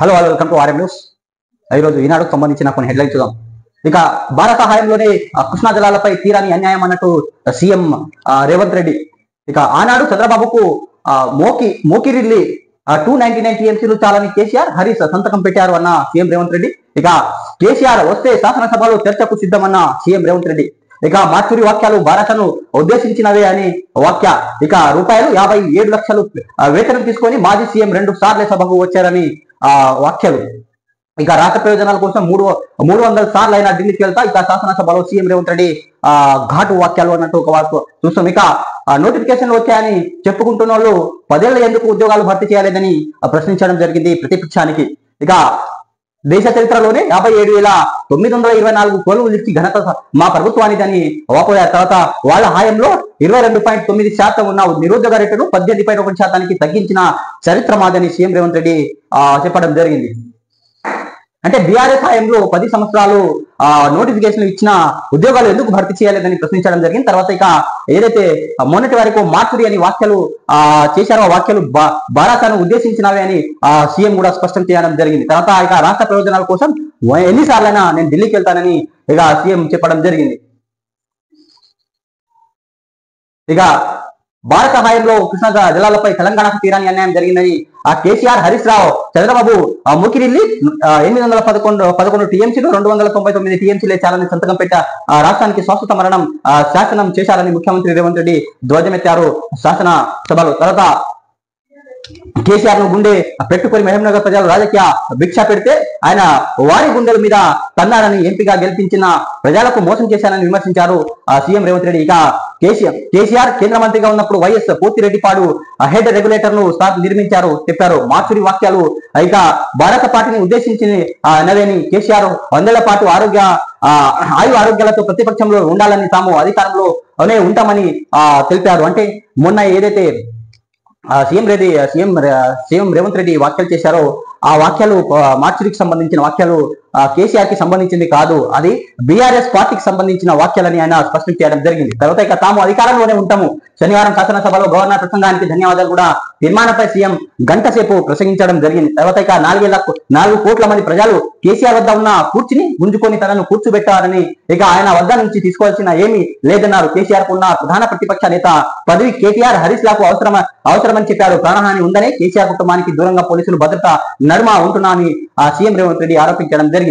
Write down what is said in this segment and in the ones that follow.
Hello welcome to RM news. ఈరోజు ఈనాడుకు సంబంధించిన కొన్ని హెడ్లైన్స్ చూద్దాం. ఇక భారత సహాయంలోనే కృష్ణా జలాలపై తీరాని అన్యాయం అన్నట్టు సీఎం రేవంత్ రెడ్డి. ఇక ఆనాడు చంద్రబాబుకు మోకిరిల్లి 299 టీఎంసీలు చాలని కేసీఆర్ హరీష్ సంతకం పెట్టారు అన్న సీఎం రేవంత్ రెడ్డి. ఇక కేసీఆర్ వస్తే శాసనసభలో చర్చకు సిద్ధమన్న సీఎం రేవంత్ రెడ్డి. ఇక మార్చురి వాక్యాలు భారతను ఉద్దేశించినవే అని వాక్య. ఇక రూపాయలు 57 లక్షలు వేతనం తీసుకొని మాజీ సీఎం 2 సార్లు సభకు వచ్చారని వాక్యాలు. ఇక రాష్ట్ర ప్రయోజనాల కోసం 300 సార్లు అయినా ఢిల్లీకి వెళ్తా ఇక శాసనసభలో సీఎం రేవంత్ రెడ్డి ఘాటు వాక్యాలు అన్నట్టు ఒక వార్త చూస్తాం. ఇక నోటిఫికేషన్లు వచ్చాయని చెప్పుకుంటున్న వాళ్ళు 10 ఏళ్ల ఎందుకు ఉద్యోగాలు భర్తీ చేయాలేదని ప్రశ్నించడం జరిగింది ప్రతిపక్షానికి. ఇక దేశ చరిత్రలోనే 57,924 కొలువులు ఇచ్చి ఘనత మా ప్రభుత్వానిదని వాపోయారు. తర్వాత వాళ్ళ హాయంలో 22.9% ఉన్న నిరుద్యోగ రేటును 18.1% తగ్గించిన చరిత్ర మాదని సీఎం రేవంత్ రెడ్డి చెప్పడం జరిగింది. అంటే బీఆర్ఎస్ హాయంలో 10 సంవత్సరాలు నోటిఫికేషన్లు ఇచ్చిన ఉద్యోగాలు ఎందుకు భర్తీ చేయలేదని ప్రశ్నించడం జరిగింది. తర్వాత ఇక ఏదైతే మొన్నటి వరకు మార్చురి అని వ్యాఖ్యలు చేశారో ఆ వ్యాఖ్యలు భారతను ఉద్దేశించినవే అని సీఎం కూడా స్పష్టం చేయడం జరిగింది. తర్వాత ఇక రాష్ట్ర ప్రయోజనాల కోసం ఎన్నిసార్లైనా నేను ఢిల్లీకి వెళ్తానని ఇక సీఎం చెప్పడం జరిగింది. ఇక భారత హాయంలో కృష్ణా జలాలపై తెలంగాణకు తీరాని అన్యాయం జరిగిందని కేసీఆర్ హరీష్ రావు చంద్రబాబు ముకిరిల్లి 811 టీఎంసీలు 299 టీఎంసీలే చాలని సంతకం పెట్ట రాష్ట్రానికి శాశ్వత మరణం శాసనం చేశారని ముఖ్యమంత్రి రేవంత్ రెడ్డి ధ్వజమెత్తారు శాసన సభలో. తర్వాత కేసీఆర్ ను గుండె పెట్టుకొని మహబూబ్నగర్ ప్రజలు రాజకీయ భిక్ష పెడితే ఆయన వారి గుండెల మీద తన్నారని ఎంపీగా గెలిపించిన ప్రజలకు మోసం చేశారని విమర్శించారు సీఎం రేవంత్ రెడ్డి. ఇక కేసీఆర్ కేంద్ర మంత్రిగా ఉన్నప్పుడు వైఎస్ పోతిరెడ్డిపాడు హెడ్ రెగ్యులేటర్ ను నిర్మించారు చెప్పారు. మార్చురి వాక్యాలు. ఇక భారత పార్టీని ఉద్దేశించి నవేని కేసీఆర్ 100 ఏళ్ల పాటు ఆరోగ్యాలతో ప్రతిపక్షంలో ఉండాలని తాము అధికారంలోనే ఉంటామని తెలిపారు. అంటే మొన్న ఏదైతే సీఎం రేవంత్ రెడ్డి వ్యాఖ్యలు చేశారో ఆ వాక్యాలు మార్చురికి సంబంధించిన వాక్యాలు కేసీఆర్ కి సంబంధించింది కాదు, అది బీఆర్ఎస్ పార్టీకి సంబంధించిన వాక్యాలని ఆయన స్పష్టం చేయడం జరిగింది. తర్వాత ఇక తాము అధికారంలోనే ఉంటాము. శనివారం శాసనసభలో గవర్నర్ ప్రసంగానికి ధన్యవాదాలు కూడా తీర్మానంపై సీఎం గంట సేపు ప్రసంగించడం జరిగింది. తర్వాత ఇక 4 కోట్ల మంది ప్రజలు కేసీఆర్ వద్ద ఉన్న కూర్చుని గుంజుకొని తనను కూర్చోబెట్టారని ఇక ఆయన వద్ద నుంచి తీసుకోవాల్సిన ఏమీ లేదన్నారు. కేసీఆర్ కు ఉన్న ప్రధాన ప్రతిపక్ష నేత పదవి కేటీఆర్ హరీష్ లకు అవసరమని చెప్పారు. ప్రాణహాని ఉందనే కేసీఆర్ కుటుంబానికి దూరంగా పోలీసులు భద్రత నడుమ ఉంటున్నారని సీఎం రేవంత్ రెడ్డి ఆరోపించడం జరిగింది.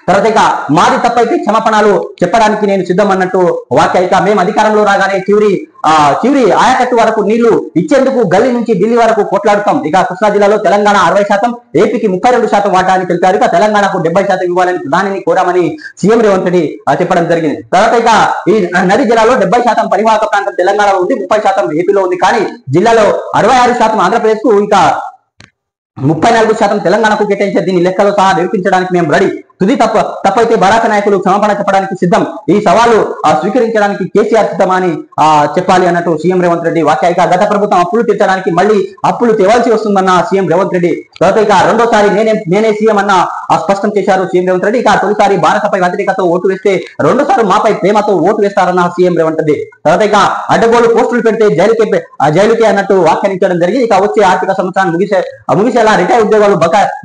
తర్వాత ఇక మాది తప్పైతే క్షమాపణలు చెప్పడానికి నేను సిద్ధం అన్నట్టు వాక్య. ఇక మేము అధికారంలో రాగానే చివరి ఆయకట్టు వరకు నీళ్లు ఇచ్చేందుకు గల్లీ నుంచి ఢిల్లీ వరకు కొట్లాడుతాం. ఇక కృష్ణా జిల్లాలో తెలంగాణ 60%, ఏపీకి 32% వాటా అని తెలిపారు. ఇక తెలంగాణకు 70% ఇవ్వాలని ప్రధానిని కోరామని సీఎం రేవంత్ రెడ్డి చెప్పడం జరిగింది. తర్వాత ఇక ఈ నది జిల్లాలో 70% పరివాహక ప్రాంతం తెలంగాణలో ఉంది, 30% ఏపీలో ఉంది. కానీ జిల్లాలో 66% ఆంధ్రప్రదేశ్ కు, ఇంకా 34% తెలంగాణకు కేటాయించే దీని లెక్కలో సహా నిరూపించడానికి మేము రెడీ. తుది తప్పైతే భారత నాయకులు క్షమాపణ చెప్పడానికి సిద్ధం. ఈ సవాలు స్వీకరించడానికి కేసీఆర్ సిద్ధమని చెప్పాలి అన్నట్టు సీఎం రేవంత్ రెడ్డి వాక్య. ఇక గత ప్రభుత్వం అప్పులు తీర్చడానికి మళ్ళీ అప్పులు తేవాల్సి వస్తుందన్న సీఎం రేవంత్ రెడ్డి. తర్వాత ఇక రెండోసారి నేనే సీఎం అన్న స్పష్టం చేశారు సీఎం రేవంత్ రెడ్డి. ఇక తొలిసారి భారతపై వ్యతిరేకత ఓటు వేస్తే రెండోసారి మాపై ప్రేమతో ఓటు వేస్తారన్న సీఎం రేవంత్ రెడ్డి. తర్వాత ఇక అడ్డగోలు పోస్టులు పెడితే జైలుకే అన్నట్టు వ్యాఖ్యానించడం జరిగింది. ఇక వచ్చే ఆర్థిక సంవత్సరాన్ని ముగిసేలా రిటైర్ ఉద్యోగాలు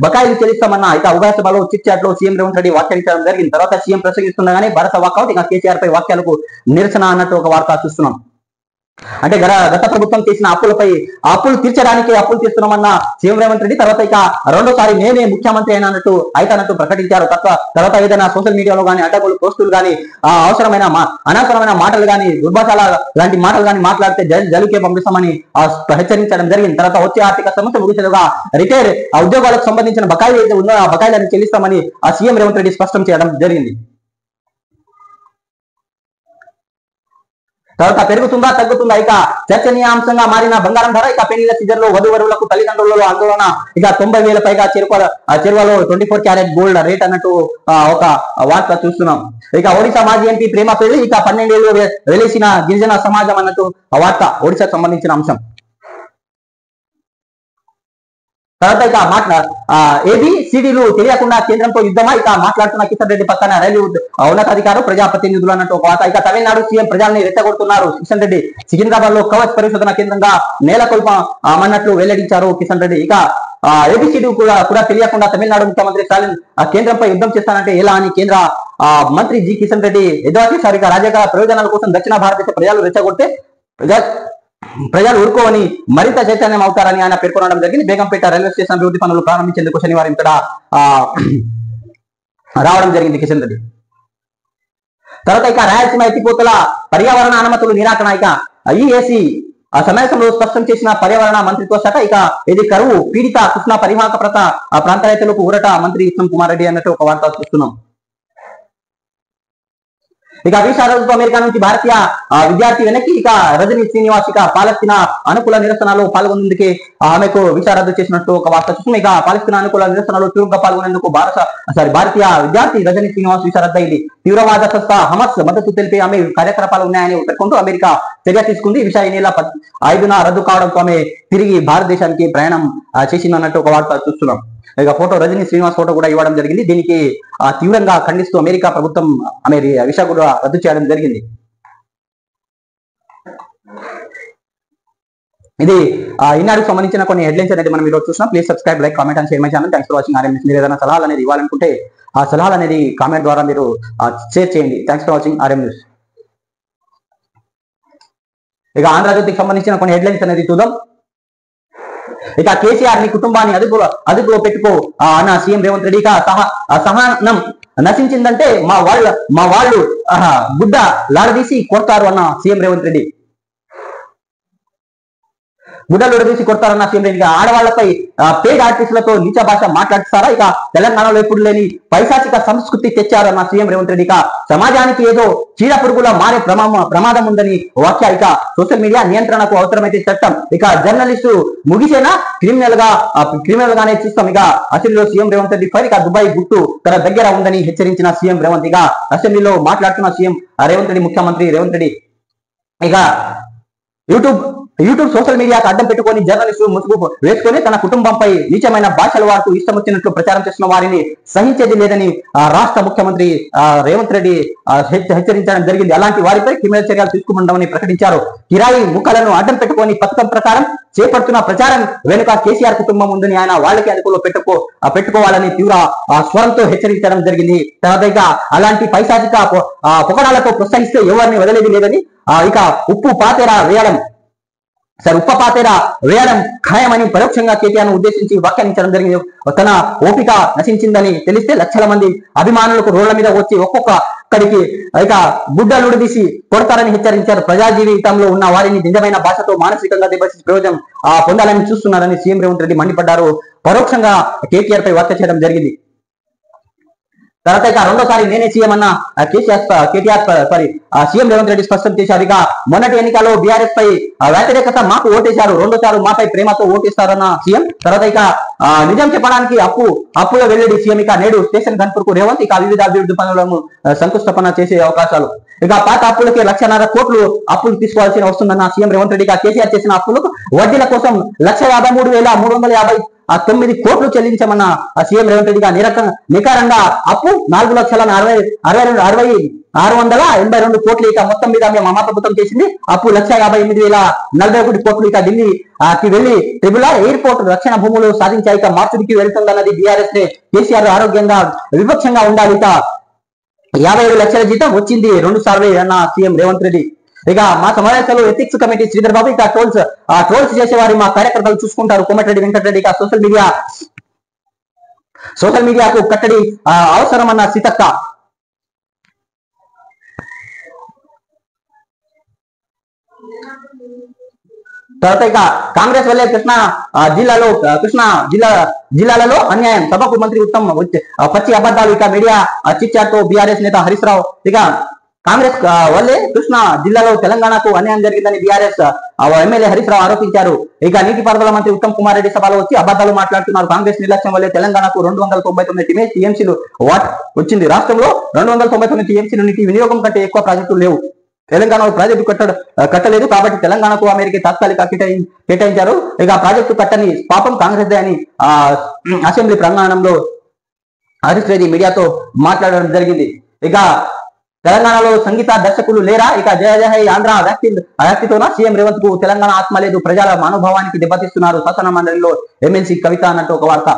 బకాయిలు చెల్లిస్తామన్న ఇక ఉభయ సభలో చిట్ చాట్ లో సీఎం రేవంత్ రెడ్డి వ్యాఖ్యానించడం జరిగింది. తర్వాత సీఎం ప్రసంగిస్తుండగానే భారత వాకౌట్, ఇక కేసీఆర్ పై వాక్యాలకు నిరసన అన్నట్టు ఒక వార్త చూస్తున్నాం. అంటే గత ప్రభుత్వం చేసిన అప్పులు తీర్చడానికి అప్పులు తీస్తున్నామన్న సీఎం రేవంత్ రెడ్డి. తర్వాత ఇక రెండోసారి నేనే ముఖ్యమంత్రి అయినట్టు ప్రకటించారు. తర్వాత ఏదైనా సోషల్ మీడియాలో కానీ అడ్డగోలు పోస్టులు కానీ అనవసరమైన మాటలు కానీ దుర్భాషాల లాంటి మాటలు కానీ మాట్లాడితే జైలుకే పంపిస్తామని హెచ్చరించడం జరిగింది. తర్వాత వచ్చే ఆర్థిక సమస్య ముగిసేలుగా రిటైర్ ఉద్యోగాలకు సంబంధించిన బకాయిలు ఏదైతే ఉందో ఆ బకాయిలను చెల్లిస్తామని సీఎం రేవంత్ రెడ్డి స్పష్టం చేయడం జరిగింది. తర్వాత పెరుగుతుందా తగ్గుతుందా ఇక చర్చనీయాంశంగా మారిన బంగారం ధర. ఇక పెళ్లిల సీజన్ లో వధువరులకు తల్లిదండ్రులలో ఆందోళన. ఇక 90,000 పైగా చెరువులో 24 క్యారెట్ గోల్డ్ రేట్ అన్నట్టు ఒక వార్త చూస్తున్నాం. ఇక ఒడిశా మాజీ ఎంపీ ప్రేమ పెళ్లి. ఇక 12 ఏళ్లు వెలిసిన గిరిజన సమాజం అన్నట్టు వార్త ఒడిశాకు సంబంధించిన అంశం. తర్వాత ఇక ఏబిసిడీలు తెలియకుండా కేంద్రంతో యుద్ధమా. ఇక మాట్లాడుతున్న కిషన్ రెడ్డి పక్కన రైల్వే ఉన్నతాధికారులు ప్రజాప్రతినిధులు అన్నట్టు ఒక వార్త. ఇక తమిళనాడు సీఎం ప్రజల్ని రెచ్చగొడుతున్నారు కిషన్ రెడ్డి. సికింద్రాబాద్ లో కవచ్ పరిశోధన కేంద్రంగా నేలకొల్పమన్నట్లు వెల్లడించారు కిషన్ రెడ్డి. ఇక ఏబిసిడి కూడా తెలియకుండా తమిళనాడు ముఖ్యమంత్రి స్టాలిన్ కేంద్రంపై యుద్ధం చేస్తానంటే ఎలా అని కేంద్ర మంత్రి జి కిషన్ రెడ్డి ఎదురు చేశారు. ఇక రాజకీయ ప్రయోజనాల కోసం దక్షిణ భారతదేశ ప్రజలు రెచ్చగొడితే ప్రజలు ఊరుకోవని మరింత చైతన్యం అవుతారని ఆయన పేర్కొనడం జరిగింది. బేగంపేట రైల్వే స్టేషన్ అభివృద్ధి పనులు ప్రారంభించేందుకు శనివారం ఇక్కడ రావడం జరిగింది కిషన్ రెడ్డి. తర్వాత ఇక రాయలసీమ ఎత్తిపోతల పర్యావరణ అనుమతులు నిరాకరణ ఇక ఈఏసీ సమావేశంలో స్పష్టం చేసిన పర్యావరణ మంత్రిత్వ శాఖ ఇక ఇది కరువు పీడిత కృష్ణా పరివాహక ప్రాంత రైతులకు ఊరట మంత్రి ఉత్తమ్ కుమార్ రెడ్డి అన్నట్టు ఒక వార్త చూస్తున్నాం. ఇక వీసా రద్దుతో అమెరికా నుంచి భారతీయ విద్యార్థి వెనక్కి ఇక రజనీ శ్రీనివాస్ ఇక పాలస్తీనా అనుకూల నిరసనలో పాల్గొనేందుకే ఆమెకు వీసా రద్దు చేసినట్టు ఒక వార్త చూస్తుంది. ఇక పాలస్తీనా అనుకూల నిరసనలో చురుగ్గా పాల్గొనేందుకు భారతీయ విద్యార్థి రజనీ శ్రీనివాస్ వీసా రద్దయింది. తీవ్రవాద సంస్థ హమాస్ మద్దతు తెలిపే ఆమె కార్యకలాపాలు ఉన్నాయని పేర్కొంటూ అమెరికా చర్య తీసుకుంది. వీసా ఈ నెల 5న రద్దు కావడంతో ఆమె తిరిగి భారతదేశానికి ప్రయాణం చేసిందన్నట్టు ఒక వార్త చూస్తున్నాం. ఇక ఫోటో రజనీ శ్రీనివాస్ ఫోటో కూడా ఇవ్వడం జరిగింది. దీనికి తీవ్రంగా ఖండిస్తూ అమెరికా ప్రభుత్వం ఆమె వీసా కూడా రద్దు చేయడం జరిగింది. ఇది ఈనాడుకు సంబంధించిన కొన్ని హెడ్లైన్స్ అనేది మనం ఈరోజు చూసినాం. Please subscribe, like, comment and share my channel. Thanks for watching RM news. మీరు ఏదైనా సలహాలు అనేది ఇవ్వాలనుకుంటే ఆ సలహాలు అనేది కామెంట్ ద్వారా మీరు షేర్ చేయండి. Thanks for watching RM news. ఇక ఆంధ్రజ్యోతికి సంబంధించిన కొన్ని హెడ్లైన్స్ అనేది చూద్దాం. ఇక కేసీఆర్ ని కుటుంబాన్ని అదుపులో పెట్టుకో అన్న సీఎం రేవంత్ రెడ్డి. ఇక సహనం నశించిందంటే మా వాళ్ళు గుడ్డ లాడదీసి కొడతారు అన్న సీఎం రేవంత్ రెడ్డి. గుడ్డలు తీసి కొడతారన్న సీఎం రెడ్డి. ఆడవాళ్లపై పేడ్ ఆర్టిస్టులతో నీచ భాష మాట్లాడుతారా? ఇక తెలంగాణలో ఎప్పుడు లేని పైశాచిక సంస్కృతి తెచ్చారన్న సీఎం రేవంత్ రెడ్డి. ఇక సమాజానికి ఏదో చీడ పురుగులా మారే ప్రమాదం ఉందని వ్యాఖ్య. ఇక సోషల్ మీడియా నియంత్రణకు అవసరమైతే చట్టం. ఇక జర్నలిస్టు ముగిసేనా క్రిమినల్ గానే చూస్తాం. ఇక అసెంబ్లీలో సీఎం రేవంత్ రెడ్డి పైన ఇక దుబాయ్ గుట్టు తన దగ్గర ఉందని హెచ్చరించిన సీఎం రేవంత్. ఇక అసెంబ్లీలో మాట్లాడుతున్న సీఎం రేవంత్ రెడ్డి, ముఖ్యమంత్రి రేవంత్ రెడ్డి. ఇక యూట్యూబ్ సోషల్ మీడియాకు అడ్డం పెట్టుకొని జర్నలిస్టులు ముసుగు వేసుకొని తన కుటుంబంపై నీచమైన భాషలు వాడుతూ ఇష్టం వచ్చినట్లు ప్రచారం చేస్తున్న వారిని సహించేది లేదని రాష్ట్ర ముఖ్యమంత్రి రేవంత్ రెడ్డి హెచ్చరించడం జరిగింది. అలాంటి వారిపై క్రిమినల్ చర్యలు తీసుకుంటామని ప్రకటించారు. కిరాయి ముఖాలను అడ్డం పెట్టుకొని పథకం ప్రకారం చేపడుతున్న ప్రచారం వెనుక కేసీఆర్ కుటుంబం ఉందని ఆయన వాళ్ళకి అదుపులో పెట్టుకోవాలని తీవ్ర స్వరంతో హెచ్చరించడం జరిగింది. తర్వాత అలాంటి పైశాచిక పొగడాలతో ప్రోత్సహిస్తే ఎవరిని వదిలేది లేదని ఇక ఉప్పు పాతేరా వేయడం ఖాయమని పరోక్షంగా కేటీఆర్ ను ఉద్దేశించి వ్యాఖ్యానించడం జరిగింది. తన ఓపిక నశించిందని తెలిస్తే లక్షల మంది అభిమానులకు రోడ్ల మీద వచ్చి ఒక్కొక్కడికి ఇక గుడ్డలుడి తీసి కొడతారని హెచ్చరించారు. ప్రజా జీవితంలో ఉన్న వారిని నిజమైన భాషతో మానసికంగా దెబ్బతీసి ప్రయోజనం పొందాలని చూస్తున్నారని సీఎం రేవంత్ రెడ్డి మండిపడ్డారు. పరోక్షంగా కేటీఆర్ పై వ్యాఖ్య చేయడం జరిగింది. తర్వాత ఇక రెండోసారి నేనే సీఎం అన్న సీఎం రేవంత్ రెడ్డి స్పష్టం చేశారు. ఇక మొన్నటి ఎన్నికల్లో బీఆర్ఎస్ పై వ్యతిరేకత మాకు ఓటేశారు, రెండోసారి మాపై ప్రేమతో ఓటేస్తారన్న సీఎం. తర్వాత ఇక నిజం చెప్పడానికి అప్పుల వెల్లడి సీఎం. ఇక నేడు స్టేషన్ గన్పూర్ కు రేవంత్ ఇక వివిధ అభివృద్ధి పనులను శంకుస్థాపన చేసే అవకాశాలు. ఇక పాత అప్పులకి 1,50,000 కోట్లు అప్పులు తీసుకోవాల్సి వస్తుందన్న సీఎం రేవంత్ రెడ్డి. ఇక కేసీఆర్ చేసిన అప్పులకు వడ్డీల కోసం 1,53,359 కోట్లు చెల్లించమన్న సీఎం రేవంత్ రెడ్డిగా నికరంగా అప్పు 4,682 కోట్లు. ఇక మొత్తం మీద మేము మా ప్రభుత్వం చేసింది అప్పు 1,58,041 కోట్లు. ఇక ఢిల్లీకి వెళ్లి ట్రిబుల్ ఎయిర్పోర్ట్ రక్షణ భూములు సాధించాయి. ఇక మార్చుడికి వెళ్తుందన్నది బీఆర్ఎస్ నే. కేసీఆర్ ఆరోగ్యంగా విపక్షంగా ఉండాలి. ఇక 57 లక్షల జీతం వచ్చింది 2 సార్లు అన్న సీఎం రేవంత్ రెడ్డి. ఇక మా సమావేశంలో ఎథిక్స్ కమిటీ శ్రీధర్ బాబు. ఇక ట్రోల్స్ చేసేవారి మా కార్యకర్తలు చూసుకుంటారు కోమటిరెడ్డి వెంకటరెడ్డి. ఇక సోషల్ మీడియాకు కట్టడి అవసరం అన్న సీతక్క. తర్వాత ఇక కాంగ్రెస్ వల్లే కృష్ణా జిల్లాలలో అన్యాయం, సభకు మంత్రి ఉత్తమ్ పచ్చి అబద్ధాలు. ఇక మీడియా చిట్ చాట్ తో బీఆర్ఎస్ నేత హరీష్ రావు. ఇక కాంగ్రెస్ వల్లే కృష్ణా జిల్లాలో తెలంగాణకు అన్యాయం జరిగిందని బీఆర్ఎస్ ఎమ్మెల్యే హరీష్ రావు ఆరోపించారు. ఇక నీటిపారుదల మంత్రి ఉత్తమ్ కుమార్ రెడ్డి సభలో వచ్చి అబద్ధాలు మాట్లాడుతున్నారు. కాంగ్రెస్ నిర్లక్ష్యం వల్లే తెలంగాణకు 299 టీఎంసీలు వచ్చింది. రాష్ట్రంలో 299 టీఎంసీలు నీటి వినియోగం కంటే ఎక్కువ ప్రాజెక్టులు లేవు. తెలంగాణలో ప్రాజెక్టు కట్టలేదు కాబట్టి తెలంగాణకు అమెరికా తాత్కాలిక కేటాయించారు. ఇక ప్రాజెక్టు కట్టని పాపం కాంగ్రెస్ దే అని అసెంబ్లీ ప్రాంగణంలో హరీష్ రెడ్డి మీడియాతో మాట్లాడడం జరిగింది. ఇక తెలంగాణలో సంగీత దర్శకులు లేరా? ఇక జయ జయ హై ఆంధ్ర వ్యాప్తితోన సీఎం రేవంత్ కు తెలంగాణ ఆత్మ లేదు, ప్రజల మనోభావానికి దెబ్బతీస్తున్నారు శాసన మండలిలో ఎమ్మెల్సీ కవిత అన్నట్టు ఒక వార్త.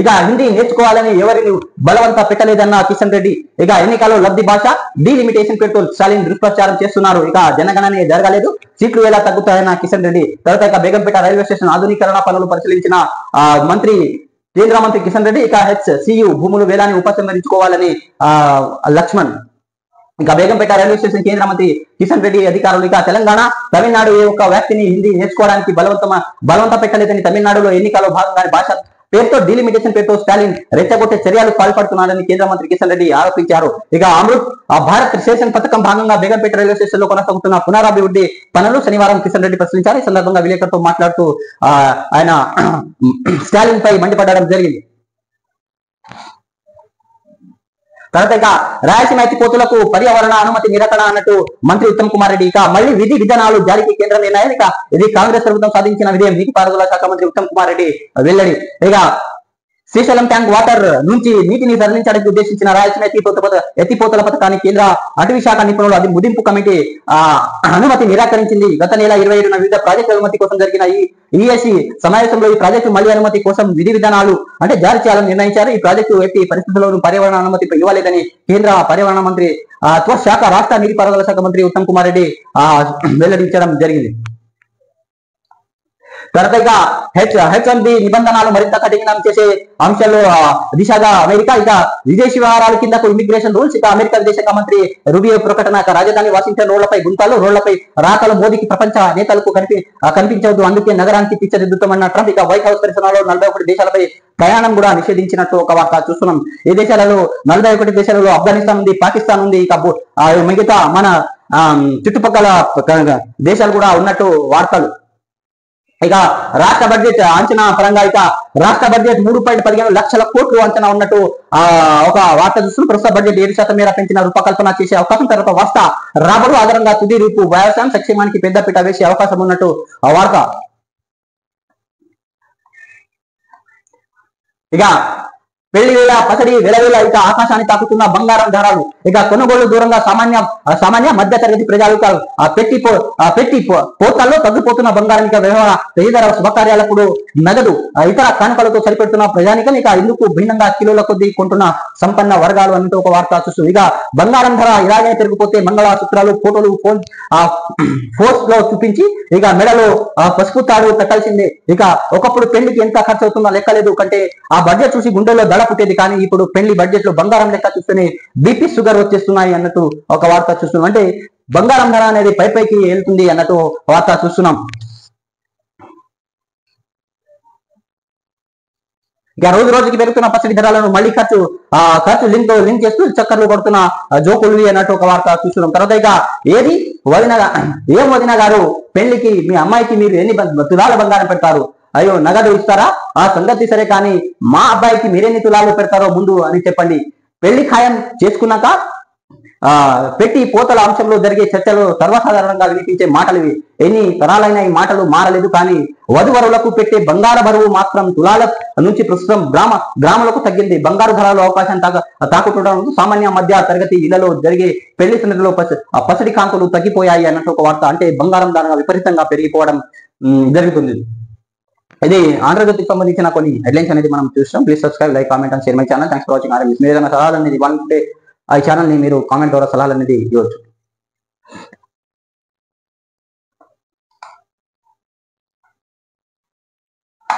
ఇక హిందీ నేర్చుకోవాలని ఎవరిని బలవంత పెట్టలేదన్న కిషన్ రెడ్డి. ఇక ఎన్నికల్లో లబ్ధి భాష డీలిమిటేషన్ పేరుతో స్టాలిన్ దుష్ప్రచారం చేస్తున్నారు. ఇక జనగణనే జరగలేదు, సీట్లు ఎలా తగ్గుతాయన్న కిషన్ రెడ్డి. తర్వాత ఇక బేగంపేట రైల్వే స్టేషన్ ఆధునీకరణ పనులు పరిశీలించిన కేంద్ర మంత్రి కిషన్ రెడ్డి. ఇక హెచ్సియు భూములు వేలాన్ని ఉపసంహరించుకోవాలని లక్ష్మణ్. ఇక బేగంపేట రైల్వే స్టేషన్ కేంద్ర మంత్రి కిషన్ రెడ్డి అధికారులు. ఇక తెలంగాణ తమిళనాడు ఏ ఒక్క వ్యక్తిని హిందీ నేర్చుకోవడానికి బలవంత పెట్టలేదని తమిళనాడులో ఎన్నికల్లో భాగంగా భాష పేరుతో డీలిమిటేషన్ పేరుతో స్టాలిన్ రెచ్చగొట్టే చర్యలు పాల్పడుతున్నారని కేంద్ర మంత్రి కిషన్ రెడ్డి ఆరోపించారు. ఇక అమృత్ భారత్ స్టేషన్ పథకం భాగంగా బేగంపేట రైల్వే స్టేషన్ లో కొనసాగుతున్న పునరాభివృద్ధి పనులు శనివారం కిషన్ రెడ్డి ప్రశ్నించారు. ఈ సందర్భంగా విలేకరులతో మాట్లాడుతూ ఆయన స్టాలిన్ పై మండిపడడం జరిగింది. తర్వాత ఇక రాయలసీమ ఎత్తిపోతులకు పర్యావరణ అనుమతి నిరకణ అన్నట్టు మంత్రి ఉత్తమ్ కుమార్ రెడ్డి. ఇక మళ్ళీ విధి విధానాలు జారీకి కేంద్ర నిర్ణయం. ఇక ఇది కాంగ్రెస్ ప్రభుత్వం సాధించిన విజయం, నీటిపారుదల శాఖ మంత్రి ఉత్తమ్ కుమార్ రెడ్డి వెల్లడి. ఇక శ్రీశైలం ట్యాంక్ వాటర్ నుంచి నీటిని తరలించడానికి ఉద్దేశించిన రాయలసీమ ఎత్తిపోతల పథకాన్ని కేంద్ర అటవీ శాఖ నిపుణులు అది ముదింపు కమిటీ అనుమతి నిరాకరించింది. గత నెల 27న వివిధ ప్రాజెక్టుల అనుమతి కోసం జరిగిన ఈఏసీ సమావేశంలో ఈ ప్రాజెక్టు మళ్లీ అనుమతి కోసం విధి విధానాలు జారీ చేయాలని నిర్ణయించారు. ఈ ప్రాజెక్టు ఎట్టి పరిస్థితుల్లోనూ పర్యావరణ అనుమతి ఇవ్వలేదని కేంద్ర పర్యావరణ మంత్రి శాఖ రాష్ట్ర నీటిపారుదల శాఖ మంత్రి ఉత్తమ్ కుమార్ రెడ్డి వెల్లడించడం జరిగింది. తర్వాత ఇక H1B నిబంధనలు మరింత కఠినం చేసే అంశాల్లో దిశగా అమెరికా. ఇక విదేశీ వ్యవహారాల కిందకు ఇమిగ్రేషన్ రూల్స్. ఇక అమెరికా విదేశాంగ మంత్రి రూబియో ప్రకటన. రాజధాని వాషింగ్టన్ రోడ్లపై గుంతలు, రోడ్లపై రాతలు మోదీకి ప్రపంచ నేతలకు కనిపించవద్దు, అందుకే నగరానికి తీర్చిదిద్దుతామన్న ట్రంప్. ఇక వైట్ హౌస్ పరిసరాల్లో 41 దేశాలపై ప్రయాణం కూడా నిషేధించినట్టు ఒక వార్త చూస్తున్నాం. ఈ దేశాలలో 41 దేశాలలో ఆఫ్ఘనిస్తాన్ ఉంది, పాకిస్తాన్ ఉంది, ఇక మిగతా మన చుట్టుపక్కల దేశాలు కూడా ఉన్నట్టు వార్తలు. ఇక రాష్ట్ర బడ్జెట్ అంచనా పరంగా ఇక రాష్ట్ర బడ్జెట్ 3.15 లక్షల కోట్లు అంచనా ఉన్నట్టు ఒక వార్త చూస్తున్నాం. ప్రస్తుత బడ్జెట్ 7% మేర పెంచిన రూపకల్పన చేసే అవకాశం, తర్వాత వాస్తా రాబడు ఆధారంగా తుది రూపు వ్యవసాయం సంక్షేమానికి పెద్దపీట వేసే అవకాశం ఉన్నట్టు ఆ వార్త. ఇక పెళ్లి వేళ పసడి వెలవేళ ఇక ఆకాశాన్ని తాకుతున్న బంగారం ధరలు. ఇక కొనుగోలు దూరంగా సామాన్య మధ్య తరగతి ప్రజలు పెట్టి పోతాల్లో తగ్గిపోతున్న బంగారం. ఇక తదితర శుభకార్యాలప్పుడు నగదు ఇతర కానుకలతో సరిపెడుతున్న ప్రజానికం. ఇక ఇందుకు భిన్నంగా కిలోల కొద్దీ కొంటున్న సంపన్న వర్గాలు అన్నట్టు ఒక వార్త చూస్తూ. ఇక బంగారం ధర ఇలాగే పెరిగిపోతే మంగళసూత్రాలు ఫోటోలు ఫోర్స్ లో చూపించి ఇక మెడలో పసుపు తాడు పెట్టాల్సిందే. ఇక ఒకప్పుడు పెళ్లికి ఎంత ఖర్చు అవుతుందో లెక్కలేదు కంటే ఆ బడ్జెట్ చూసి గుండెల్లో దడ పుట్టేది. కానీ ఇప్పుడు పెళ్లి బడ్జెట్ లో బంగారం లెక్క చూస్తేనే బీపీ షుగర్ వచ్చేస్తున్నాయి అన్నట్టు ఒక వార్త చూస్తున్నాం. అంటే బంగారం ధర అనేది పైకి వెళ్తుంది అన్నట్టు వార్త చూస్తున్నాం. ఇక రోజు రోజుకి పెరుగుతున్న పచ్చడి ధరలను మళ్ళీ ఖర్చు లింక్ చేస్తూ చక్కర్లు కొడుతున్న జోకులు అన్నట్టు ఒక వార్త చూస్తున్నాం. తర్వాత ఇక వదిన గారు పెళ్లికి మీ అమ్మాయికి మీరు ఎన్ని తులాల బంగారం పెడతారు? అయ్యో నగదు ఇస్తారా? ఆ సంగతి సరే, కానీ మా అబ్బాయికి మీరెన్ని తులాలు పెడతారో ముందు అని చెప్పండి. పెళ్లి ఖాయం చేసుకున్నాక పెట్టి పోతల అంశంలో జరిగే చర్చలు సర్వసాధారణంగా వినిపించే మాటలు ఇవి. ఎన్ని తరాలైనా ఈ మాటలు మారలేదు. కానీ వధువరులకు పెట్టే బంగారు బరువు మాత్రం తులాల నుంచి ప్రస్తుతం గ్రామాలకు తగ్గింది. బంగారు ధరలు అవకాశం తాకుతుండడం సామాన్య మధ్య తరగతి ఇళ్లలో జరిగే పెళ్లి సందర్భంలో పసడి కాంతులు తగ్గిపోయాయి అన్నట్టు ఒక వార్త. అంటే బంగారం ధర విపరీతంగా పెరిగిపోవడం జరుగుతుంది. ఇది ఆంధ్రజ్యోతికి సంబంధించిన కొన్ని హెడ్లైన్స్ అనేది మనం చూస్తాం. Please subscribe, like, comment and share my channel. Thanks for watching. మీరు ఏదైనా సలహాలు అనేది ఇవ్వాలంటే ఆ ఛానల్ ని మీరు కామెంట్ ద్వారా సలహాలు అనేది ఇవ్వచ్చు.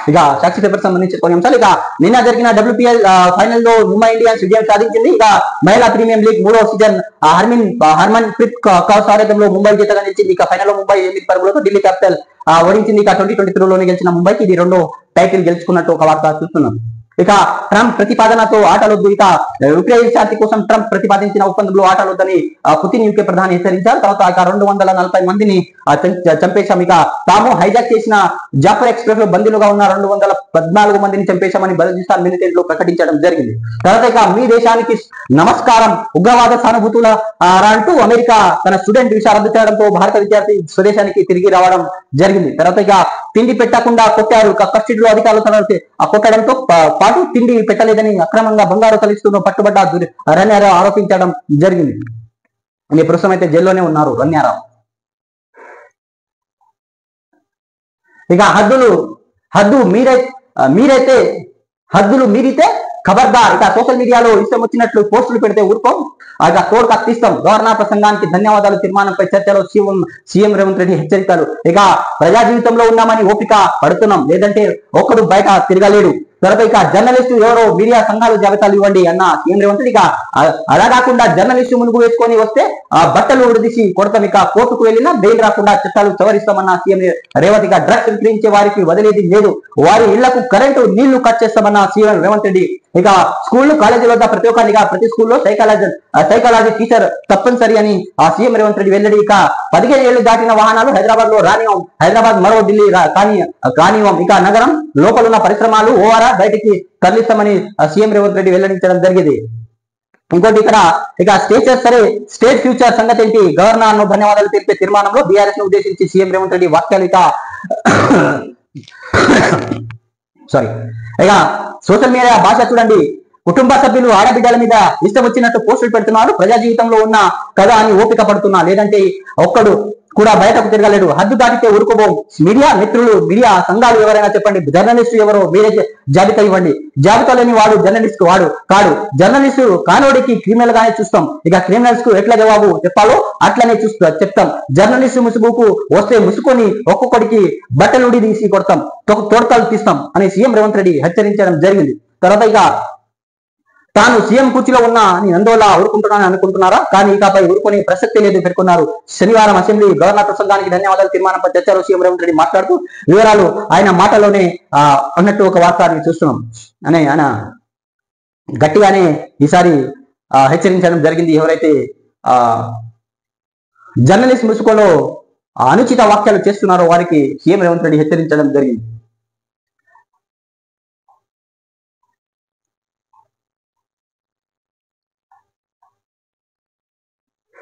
ఇక సాక్షి పేపర్ సంబంధించి కొన్ని అంశాలు. ఇక నిన్న జరిగిన WPL ఫైనల్ లో ముంబై ఇండియన్స్ విజయం సాధించింది. ఇక మహిళా ప్రీమియం లీగ్ 3వ సీజన్ హర్మన్ ప్రీత్ కౌర్ సారథ్యంలో ముంబై జీతగా నిలిచింది. ఇక ఫైనల్ లో ముంబై 8 పరుగులతో ఢిల్లీ క్యాపిటల్ ఓడించింది. ఇక 2023లోనే గెలిచిన ముంబైకి ఇది 2వ టైటిల్ గెలుచుకున్నట్టు ఒక వార్త చూస్తున్నాం. ఇక ట్రంప్ ప్రతిపాదనతో ఆటలొద్దు. ఇక ఉక్రెయిన్ శాంతి కోసం ట్రంప్ ప్రతిపాదించిన ఒప్పందంలో ఆటలొద్దని పుతిన్ యూకే ప్రధాని హెచ్చరించారు. తర్వాత ఇక 240 మందిని చంపేశాం. ఇక తాము హైజాక్ చేసిన జాఫర్ ఎక్స్ప్రెస్ లో బందీలుగా ఉన్న 214 మందిని చంపేశామని బలూచిస్తాన్ మిలిటెంట్ లో ప్రకటించడం జరిగింది. తర్వాత ఇక మీ దేశానికి నమస్కారం, ఉగ్రవాద సానుభూతుల అంటూ అమెరికా తన స్టూడెంట్ వీసా రద్దు చేయడంతో భారత విద్యార్థి స్వదేశానికి తిరిగి రావడం జరిగింది. తర్వాత ఇక తిండి పెట్టకుండా కొట్టారు. కస్టడీలో అధికారులు కొట్టడంతో పాటు తిండి పెట్టలేదని అక్రమంగా బంగారు తలిస్తున్న పట్టుబడ్డ రన్యారావు ఆరోపించడం జరిగింది. ప్రస్తుతం అయితే జైల్లోనే ఉన్నారు రన్యారావు. ఇక హద్దులు మీరితే ఖబర్దార్. ఇక సోషల్ మీడియాలో ఇష్టం వచ్చినట్లు పోస్టులు పెడితే ఊరుకోం, ఇక తోడు కత్తిస్తాం. గవర్నర్ ప్రసంగానికి ధన్యవాదాలు తీర్మానంపై చర్చలో సీఎం రేవంత్ రెడ్డి హెచ్చరికలు. ఇక ప్రజా జీవితంలో ఉన్నామని ఓపిక పడుతున్నాం, లేదంటే ఒక్కడు బయట తిరగలేడు. తర్వాత ఇక జర్నలిస్టు ఎవరో మీడియా సంఘాలు జాబితాలు ఇవ్వండి అన్న సీఎం రేవంత్ రెడ్డి. ఇక అలా కాకుండా జర్నలిస్టు మునుగు వేసుకొని వస్తే బట్టలు ఉడిదీసి కొడతాం, ఇక కోర్టుకు వెళ్ళినా బెయిల్ రాకుండా చట్టాలు సవరిస్తామన్న సీఎం రేవంత్. ఇక డ్రగ్స్ విక్రయించే వారికి వదిలేది లేదు, వారి ఇళ్లకు కరెంటు నీళ్లు కట్ చేస్తామన్న సీఎం రేవంత్ రెడ్డి. ఇక స్కూళ్లు కాలేజీల వద్ద ప్రతి ఒక్కరిగా ప్రతి స్కూల్లో సైకాలజీ టీచర్ తప్పనిసరి అని ఆ సీఎం రేవంత్ రెడ్డి వెల్లడి. ఇక 15 ఏళ్లు దాటిన వాహనాలు హైదరాబాద్ లో రానివ్వం, హైదరాబాద్ మరో ఢిల్లీ కానివ్వం. ఇక నగరం లోపలున్న పరిశ్రమలు ఓవరా బయటికి తరలిస్తామని సీఎం రేవంత్ రెడ్డి వెల్లడించడం జరిగింది. ఇంకోటి ఇక్కడ ఇక స్టేట్ ఫ్యూచర్ సంగతి ఏంటి? గవర్నర్ ను ధన్యవాదాలు తెలిపే తీర్మానంలో బీఆర్ఎస్ ను ఉద్దేశించి సీఎం రేవంత్ రెడ్డి వాక్యాలు. ఇక సోషల్ మీడియా భాష చూడండి. కుటుంబ సభ్యులు ఆడబిడ్డల మీద ఇష్టం వచ్చినట్టు పోస్టులు పెడుతున్నారు. ప్రజా జీవితంలో ఉన్న కదా అని ఓపిక పడుతున్నా, లేదంటే ఒక్కడు కూడా బయటకు తిరగలేడు. హద్దు దాటితే ఊరుకోబోం. మీడియా మిత్రులు, మీడియా సంఘాలు ఎవరైనా చెప్పండి, జర్నలిస్టు ఎవరో మీరే జాబితా ఇవ్వండి. జాబితా లేని వాడు జర్నలిస్ట్ కాడు. జర్నలిస్టు కానోడికి క్రిమినల్ గానే చూస్తాం. ఇక క్రిమినల్స్ కు ఎట్లా జవాబు చెప్పాలో అట్లనే చెప్తాం. జర్నలిస్టు ముసుగుకు వస్తే ముసుకొని ఒక్కొక్కడికి బట్టలు ఉడి తీసి కొడతాం, తోడకాలు తీస్తాం అని సీఎం రేవంత్ రెడ్డి హెచ్చరించడం జరిగింది. తర్వాత ఇక తాను సీఎం కుర్చీలో ఉన్నా అని అందువల్ల ఊరుకుంటున్నానని అనుకుంటున్నారా? కానీ ఇకపై ఊరుకునే ప్రసక్తి లేదు పేర్కొన్నారు. శనివారం అసెంబ్లీ గవర్నర్ ప్రసంగానికి ధన్యవాదాలు తీర్మానంపై చర్చలో సీఎం రేవంత్ రెడ్డి మాట్లాడుతూ వివరాలు ఆయన మాటలోనే అన్నట్టు ఒక వార్తని చూస్తున్నాం అని ఆయన గట్టిగానే ఈసారి హెచ్చరించడం జరిగింది. ఎవరైతే జర్నలిస్ట్ ముసుగులో అనుచిత వ్యాఖ్యలు చేస్తున్నారో వారికి సీఎం రేవంత్ రెడ్డి హెచ్చరించడం జరిగింది.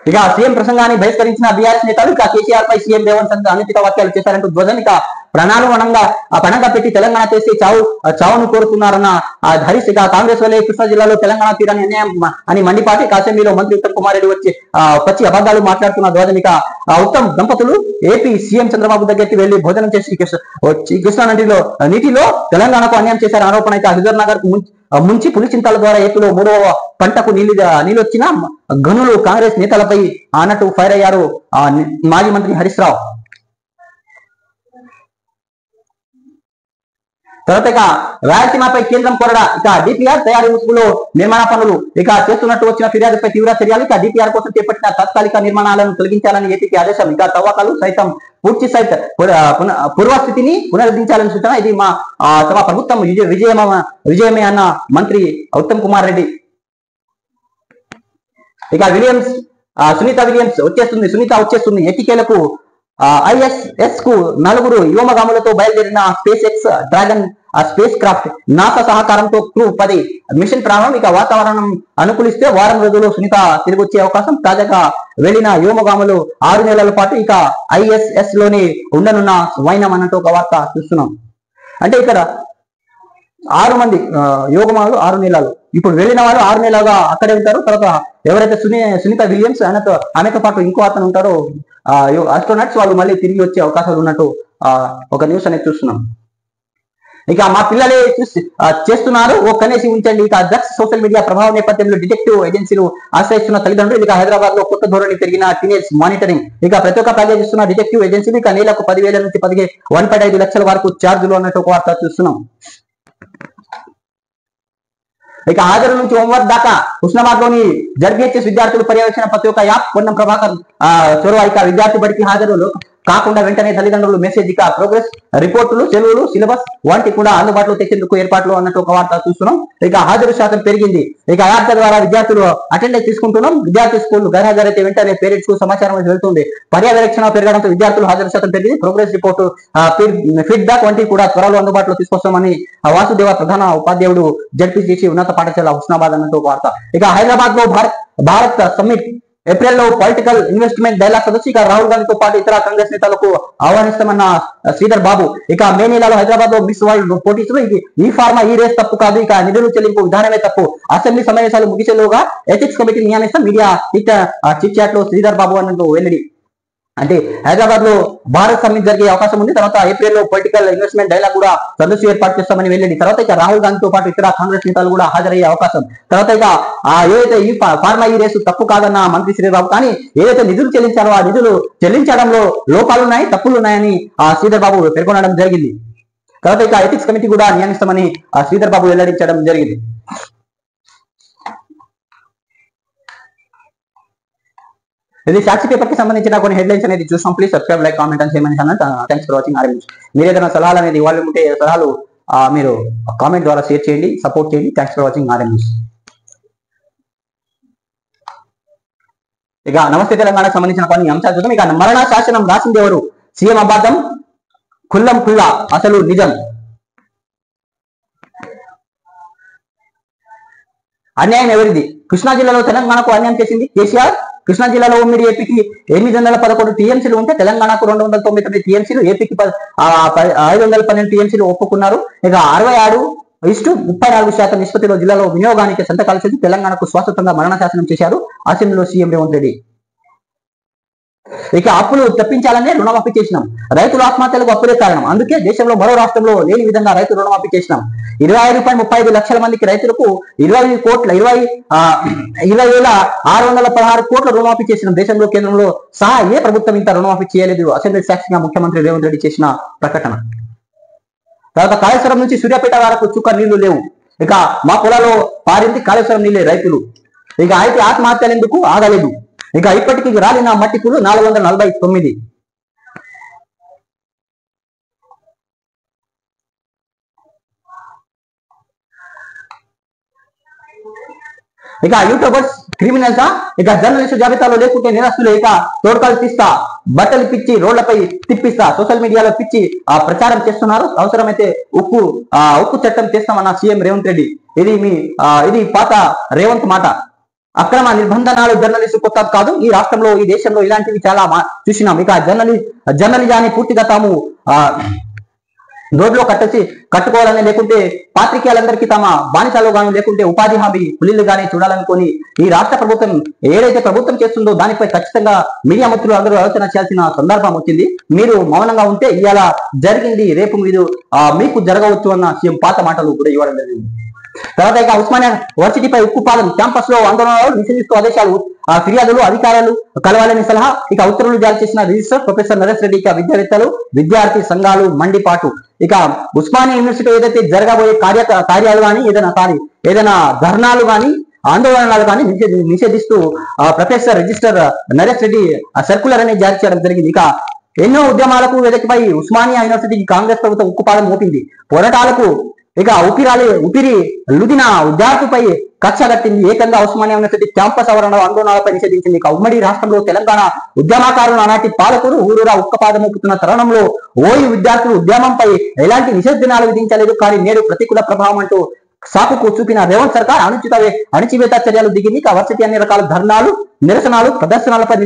ఇక సీఎం ప్రసంగాన్ని బహిష్కరించిన బీఆర్ఎస్ నేతలు ఇక కేసీఆర్ పై సీఎం రేవంత్ రెడ్డి అనుచిత వ్యాఖ్యలు చేశారంటూ ధ్వజం ఇక పణంగా పెట్టి తెలంగాణ చేసి చావును కోరుతున్నారన్న హరీష్. ఇక కాంగ్రెస్ వల్లే కృష్ణా జిల్లాలో తెలంగాణ తీరాన్ని అన్యాయం అని మండిపాటి. అసెంబ్లీలో మంత్రి ఉత్తమ్ కుమార్ రెడ్డి వచ్చి అబద్ధాలు మాట్లాడుతున్న ధ్వజం. ఇక ఉత్తమ్ దంపతులు ఏపీ సీఎం చంద్రబాబు దగ్గరికి వెళ్లి భోజనం చేసి కృష్ణా నీటిలో తెలంగాణకు అన్యాయం చేశారు ఆరోపణ. అయితే హుజూర్ నగర్ ముంచి పులిచింతల ద్వారా ఏపీలో 3వ పంటకు నీళ్ళొచ్చిన గనులు కాంగ్రెస్ నేతలపై అన్నట్టు ఫైర్ అయ్యారు మాజీ మంత్రి హరీష్ రావు. తర్వాత ఇక రాయలసీమపై కేంద్రం కోరడా. ఇక డిపిఆర్ తయారీ ముసుగులో నిర్మాణ పనులు ఇక చేస్తున్నట్టు వచ్చిన ఫిర్యాదుపై తీవ్ర చర్యలు. ఇక డిపిఆర్ కోసం చేపట్టిన తాత్కాలిక నిర్మాణాలను తొలగించాలని ఏపీకి ఆదేశం. ఇక తవ్వకాలు సైతం పూర్తి పూర్వస్థితిని పునరుద్ధరించాలని సూచన. ఇది తమ ప్రభుత్వం విజయమే అన్న మంత్రి ఉత్తమ్ కుమార్ రెడ్డి. ఇక సునీత విలియమ్స్ వచ్చేస్తుంది. ఎటికేలకు ఐఎస్ఎస్ కు 4 వ్యోమగాములతో బయలుదేరిన space X dragon space craft NASA సహకారంతో క్రూ 10 మిషన్ ప్రారంభం. ఇక వాతావరణం అనుకూలిస్తే వారం రోజుల్లో సునీత తిరిగి వచ్చే అవకాశం. తాజాగా వెళ్లిన వ్యోమగాములు 6 నెలల పాటు ఇక ఐఎస్ఎస్ లోనే ఉండనున్న వైనం అన్నట్టు ఒక వార్త చూస్తున్నాం. అంటే ఇక్కడ 6 మంది యోగమానులు 6 నెలలు, ఇప్పుడు వెళ్ళిన వారు 6 నెలలుగా అక్కడే ఉంటారు. తర్వాత ఎవరైతే సునీత విలియమ్స్ ఆమెతో పాటు ఇంకో అతను ఉంటారో ఆస్ట్రోనాట్స్ వాళ్ళు మళ్ళీ తిరిగి వచ్చే అవకాశాలు ఉన్నట్టు ఒక న్యూస్ అనేది చూస్తున్నాం. ఇక మా పిల్లలే చేస్తున్నారు ఓ కనేసి ఉంచండి. ఇక డ్రగ్స్ సోషల్ మీడియా ప్రభావం నేపథ్యంలో డిటెక్టివ్ ఏజెన్సీలు ఆశ్రయిస్తున్న తల్లిదండ్రులు. ఇక హైదరాబాద్ లో కొత్త ధోరణి పెరిగిన టీనేజ్ మానిటరింగ్. ఇక ప్రతి ఒక్క ప్యాకేజ్ ఇస్తున్న డిటెక్టివ్ ఏజెన్సీలు. ఇక నెలకు 10,000 నుంచి 1.5 లక్షల వరకు ఛార్జీలు అన్నట్టు ఒక వార్త చూస్తున్నాం. ఇక హాజరు నుంచి హోంవర్క్ దాకా హుస్నాబాద్ లోని జడ్బీహెచ్ఎస్ విద్యార్థులు పర్యవేక్షణ ప్రతి ఒక్క యాప్ పొన్నం ప్రభాకర్ చొరవ. ఇక విద్యార్థి బడికి హాజరు కాకుండా వెంటనే తల్లిదండ్రులు మెసేజ్. ఇక ప్రోగ్రెస్ రిపోర్టులు, సెలవులు, సిలబస్ వంటి కూడా అందుబాటులో తెచ్చేందుకు ఏర్పాట్లు అన్నట్టు ఒక వార్త చూస్తున్నాం. ఇక హాజరు శాతం పెరిగింది. ఇక యాప్ ద్వారా విద్యార్థులు అటెండెన్స్ తీసుకుంటున్నాం. విద్యార్థి స్కూల్ గైర్హాజరైతే వెంటనే పేరెంట్స్ కు సమాచారం వెళ్తుంది. పర్యవేక్షణ పెరగడంతో విద్యార్థులు హాజరు శాతం పెరిగింది. ప్రోగ్రెస్ రిపోర్టు, ఫీడ్బ్యాక్ వంటివి కూడా త్వరలో అందుబాటులో తీసుకొస్తామని వాసుదేవ ప్రధాన ఉపాధ్యాయుడు జడ్పీసీసీ ఉన్నత పాఠశాల హుస్నాబాద్ అన్నట్టు ఒక వార్త. ఇక హైదరాబాద్ లో భారత్ సమ్మిట్ ఏప్రిల్లో పొలిటికల్ ఇన్వెస్ట్మెంట్ డైలాగ్ సదస్సు ఇక రాహుల్ గాంధీతో పాటు ఇతర కాంగ్రెస్ నేతలకు ఆహ్వానిస్తామన్న శ్రీధర్ బాబు. ఇక మే నెలలో హైదరాబాద్ లో మిస్ వరల్డ్ పోటీసులు ఈ ఫార్మా ఈ రేస్ తప్పు కాదు, ఇక నిధులు చెల్లింపు విధానమే తప్పు, అసెంబ్లీ సమావేశాలు ముగిసేలోగా ఎథిక్స్ కమిటీ నియమిస్తాం మీడియా చిట్ చాట్ లో శ్రీధర్ బాబు అన్నట్టు వెల్లడి. అంటే హైదరాబాద్ లో భారత్ సమ్మిట్ జరిగే అవకాశం ఉంది. తర్వాత ఏప్రిల్లో పొలిటికల్ ఇన్వెస్ట్మెంట్ డైలాగ్ కూడా సదస్సు ఏర్పాటు చేస్తామని వెళ్ళండి. తర్వాత ఇక రాహుల్ గాంధీతో పాటు ఇతర కాంగ్రెస్ నేతలు కూడా హాజరయ్యే అవకాశం. తర్వాత ఇక ఏదైతే ఈ ఫార్మా ఈ రేసు తప్పు కాదన్న మంత్రి శ్రీరావు, కానీ ఏదైతే నిధులు చెల్లించారో ఆ నిధులు చెల్లించడంలో లోపాలున్నాయి, తప్పులున్నాయని శ్రీధర్ బాబు పేర్కొనడం జరిగింది. తర్వాత ఇక ఎథిక్స్ కమిటీ కూడా నియమిస్తామని శ్రీధర్ బాబు వెల్లడించడం జరిగింది. ఇది సాక్షి పేపర్ కి సంబంధించిన కొన్ని హెడ్లైన్స్ అనేది చూసాం. Please subscribe, like, comment and చేయమని thanks for watching RM news. మీరు ఏదైనా సలహాలు అనేది ఇవ్వాలి ఉంటే సలహాలు మీరు కామెంట్ ద్వారా షేర్ చేయండి, సపోర్ట్ చేయండి. Thanks for watching RM news. ఇక నమస్తే తెలంగాణకు సంబంధించిన కొన్ని అంశాలు చూద్దాం. ఇక మరణ శాసనం రాసింది ఎవరు? సీఎం అబద్ధం, కుల్లం కుల్లా అసలు నిజం. అన్యాయం ఎవరిది? కృష్ణా జిల్లాలో తెలంగాణకు అన్యాయం చేసింది కేసీఆర్. కృష్ణా జిల్లాలో ఉమ్మడి ఏపీకి 811 టీఎంసీలు ఉంటే తెలంగాణకు 299 టీఎంసీలు, ఏపీకి 512 టీఎంసీలు ఒప్పుకున్నారు. ఇక 66:34% నిష్పత్తిలో జిల్లాలో వినియోగానికి సంతకాలు చేసి తెలంగాణకు స్వాతంత్రంగా మరణ శాసనం చేశారు అసెంబ్లీలో సీఎం రేవంత్ రెడ్డి. ఇక అప్పులు తప్పించాలనే రుణమాఫీ చేసినాం. రైతుల ఆత్మహత్యలకు అప్పులే కారణం, అందుకే దేశంలో మరో రాష్ట్రంలో లేని విధంగా రైతు రుణమాఫీ చేసినాం. 25.35 లక్షల మందికి రైతులకు 20,616 కోట్ల రుణమాఫీ చేసినాం. దేశంలో కేంద్రంలో సహా ఏ ప్రభుత్వం ఇంత రుణమాఫీ చేయలేదు. అసెంబ్లీ సాక్షిగా ముఖ్యమంత్రి రేవంత్ రెడ్డి చేసిన ప్రకటన. తర్వాత కాళేశ్వరం నుంచి సూర్యాపేట వరకు చుక్క నీళ్లు లేవు. ఇక మా పొలాల్లో పారింది కాళేశ్వరం నీళ్లే రైతులు. ఇక అయితే ఆత్మహత్యలు ఎందుకు ఆగలేదు. ఇక ఇప్పటికీ రాలిన మట్టి పూలు 449. ఇక యూట్యూబర్స్ క్రిమినల్సా? ఇక జర్నలిస్టు జాబితాలో లేకుంటే నిరస్తులు. ఇక తోడ్కాలు తీస్తా, బట్టలు పిచ్చి రోడ్లపై తిప్పిస్తా, సోషల్ మీడియాలో పిచ్చి ప్రచారం చేస్తున్నారు. అవసరమైతే ఉక్కు చట్టం చేస్తామన్న సీఎం రేవంత్ రెడ్డి. ఇది పాత రేవంత్ మాట. అక్రమ నిర్బంధనాలు జర్నలిస్టు కొత్త కాదు. ఈ రాష్ట్రంలో ఈ దేశంలో ఇలాంటివి చాలా చూసినాం. ఇక జర్నలిజాన్ని పూర్తిగా తాము రోడ్లో కట్టుకోవాలని, లేకుంటే పాత్రికేయులందరికీ తమ బానిసలు గాను, లేకుంటే ఉపాధి హామీ పులిలు గానీ చూడాలనుకొని ఈ రాష్ట్ర ప్రభుత్వం ఏదైతే ప్రభుత్వం చేస్తుందో దానిపై ఖచ్చితంగా మీడియా మిత్రులు అందరూ ఆలోచన చేయాల్సిన సందర్భం వచ్చింది. మీరు మౌనంగా ఉంటే ఇవాళ జరిగింది రేపు మీకు జరగవచ్చు అన్న సీఎం పాత మాటలు కూడా ఇవ్వడం జరిగింది. తర్వాత ఇక ఉస్మానియా వర్సిటీపై ఉక్కుపాదం, క్యాంపస్ లో ఆందోళనలు నిషేధిస్తూ ఆదేశాలు, ఫిర్యాదులు అధికారులు కలవాలని సలహా. ఇక ఉత్తర్వులు జారీ చేసిన రిజిస్టర్ ప్రొఫెసర్ నరేష్ రెడ్డి. ఇక విద్యావేత్తలు విద్యార్థి సంఘాలు మండిపాటు. ఇక ఉస్మానియా యూనివర్సిటీ ఏదైతే జరగబోయే కార్యాలు కానీ ఏదైనా ధర్నాలు కానీ ఆందోళనలు కానీ నిషేధిస్తూ professor register Naresh Reddy circular అనేది జారీ చేయడం జరిగింది. ఇక ఎన్నో ఉద్యమాలకు వెదకిపై ఉస్మానియా యూనివర్సిటీకి కాంగ్రెస్ ప్రభుత్వం ఉక్కుపాదం మోపింది. పోరాటాలకు ఇక ఊపిరి లుదిన విద్యార్థిపై కక్ష కట్టింది. ఏకంగా ఉస్మానియా యూనివర్సిటీ క్యాంపస్ ఆవరణలో ఆందోళనలపై నిషేధించింది. ఇక ఉమ్మడి రాష్ట్రంలో తెలంగాణ ఉద్యమకారులు ఆనాటి పాలకులు ఊరూరా ఉక్కపాదం మోపుతున్న తరుణంలో ఓయూ విద్యార్థులు ఉద్యమంపై ఎలాంటి నిషేధనాలు విధించలేదు. కానీ నేడు ప్రతికూల ప్రభావం అంటూ సాకుకు చూపిన రేవంత్ సర్కార్ అణచివేత చర్యలు దిగింది. ఇక వర్సిటీ అన్ని రకాల ధర్నాలు, నిరసనలు, ప్రదర్శనలపై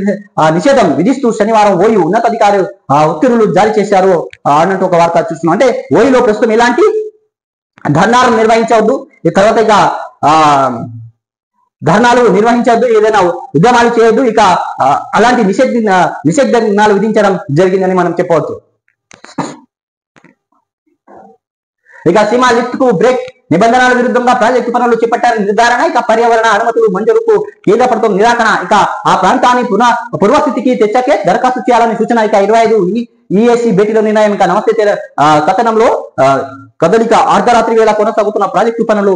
నిషేధం విధిస్తూ శనివారం ఓయూ ఉన్నతాధికారులు ఉత్తర్వులు జారీ చేశారు అన్నట్టు ఒక వార్త చూస్తున్నాం. అంటే ఓయూలో ప్రస్తుతం ఎలాంటి ధర్నాలు నిర్వహించవద్దు, ఈ తర్వాత ఇక ధర్నాలు నిర్వహించవద్దు, ఏదైనా ఉద్యమాలు చేయొద్దు, ఇక అలాంటి నిషేధాలు విధించడం జరిగిందని మనం చెప్పవచ్చు. ఇక సీమా లిఫ్ట్ కు బ్రేక్, నిబంధనల విరుద్ధంగా ప్రాజెక్టు పనులు చేపట్టారని నిర్ధారణ. ఇక పర్యావరణ అనుమతులు మంజూరుకు కేంద్ర ప్రభుత్వం నిరాకరణ. ఇక ఆ ప్రాంతాన్ని పూర్వస్థితికి తెచ్చాకే దరఖాస్తు చేయాలని సూచన. ఇక 25 ఈఏసీ భేటీలో నిర్ణయం. ఇక నమస్తే కథనంలో కదలిక, అర్ధరాత్రి వేళ కొనసాగుతున్న ప్రాజెక్టు పనులు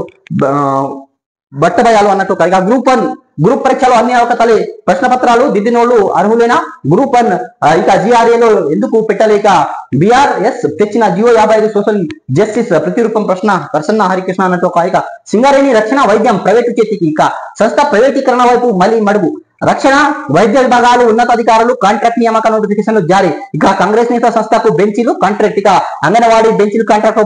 బట్టబయాలు అన్నట్టు. ఇక గ్రూప్ పరీక్షలో అన్ని అవకతలే, ప్రశ్న పత్రాలు దిద్దినోళ్లు అర్హులైన గ్రూప్ 1 ఇక జిఆర్ఏలో ఎందుకు పెట్టలేక బిఆర్ఎస్ తెచ్చిన జియో 55 సోషల్ జస్టిస్ ప్రతిరూపం ప్రసన్న హరికృష్ణ అన్నట్టు. ఇక సింగరేణి రక్షణ వైద్యం ప్రైవేటు చేతికి, ఇక సంస్థ ప్రైవేటీకరణ వైపు మళ్ళీ మడుగు. రక్షణ, వైద్య విభాగాలు, ఉన్నతాధికారులు, కాంట్రాక్ట్ నియామక నోటిఫికేషన్లు జారీ. ఇక కాంగ్రెస్ నేత సంస్థకు బెంచీలు, కాంట్రాక్ట్. ఇక అంగన్వాడీ బెంచీలు, కాంట్రాక్ట్